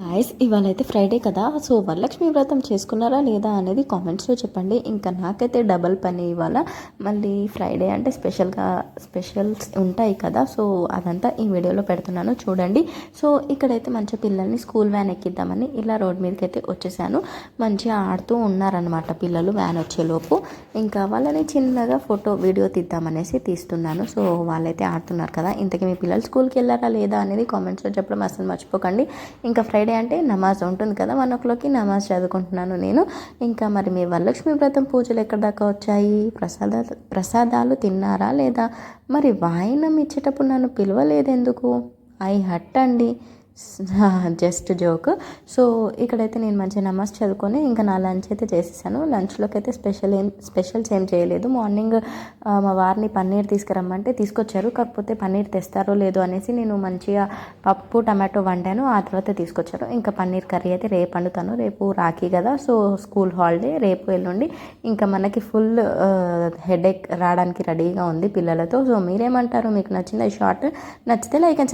Guys ఇవాళైతే Friday కదా. So Varalakshmi వ్రతం చేసుకున్నారా లేదా అనేది కామెంట్స్లో చెప్పండి. ఇంకా నాకైతే డబల్ పని ఇవాళ. మళ్ళీ ఫ్రైడే అంటే స్పెషల్స్ ఉంటాయి కదా. సో అదంతా ఈ వీడియోలో పెడుతున్నాను చూడండి. సో ఇక్కడైతే మంచి పిల్లల్ని స్కూల్ వ్యాన్ ఎక్కిద్దామని ఇలా రోడ్ మీదకి అయితే వచ్చేసాను. మంచిగా ఆడుతూ ఉన్నారనమాట పిల్లలు వ్యాన్ వచ్చేలోపు. ఇంకా వాళ్ళని చిన్నగా వీడియో తీద్దామనేసి తీస్తున్నాను. సో వాళ్ళైతే ఆడుతున్నారు కదా. ఇంతకీ మీ పిల్లలు స్కూల్కి వెళ్ళారా లేదా అనేది కామెంట్స్లో చెప్పడం అసలు మర్చిపోకండి. ఇంకా ఫ్రైడే అంటే నమాజ్ ఉంటుంది కదా, 1 o'clockకి నమాజ్ చదువుకుంటున్నాను నేను. ఇంకా మరి మీ వరలక్ష్మి వ్రతం పూజలు ఎక్కడ దాకా వచ్చాయి? ప్రసాదాలు తిన్నారా లేదా? మరి వాయినం ఇచ్చేటప్పుడు నన్ను పిలవలేదు ఎందుకు? ఐ హట్ అండి, జస్ట్ జోక్. సో ఇక్కడైతే నేను మంచిగా నమాజ్ చదువుకొని ఇంకా నా లంచ్ అయితే చేసేసాను. లంచ్లోకి అయితే స్పెషల్స్ ఏం చేయలేదు. మార్నింగ్ మా వారిని పన్నీర్ తీసుకురమ్మంటే తీసుకొచ్చారు. కాకపోతే పన్నీర్ తెస్తారో లేదో అనేసి నేను మంచిగా పప్పు టమాటో వండాను. ఆ తర్వాత తీసుకొచ్చారు. ఇంకా పన్నీర్ కర్రీ అయితే రేపు వండుతాను. రేపు రాఖీ కదా, సో స్కూల్ హాలిడే, రేపు ఎల్లుండి ఇంకా మనకి ఫుల్ హెడేక్ రావడానికి రెడీగా ఉంది పిల్లలతో. సో మీరేమంటారు? మీకు నచ్చిందా ఈ షార్ట్? నచ్చితే లైక్ అండ్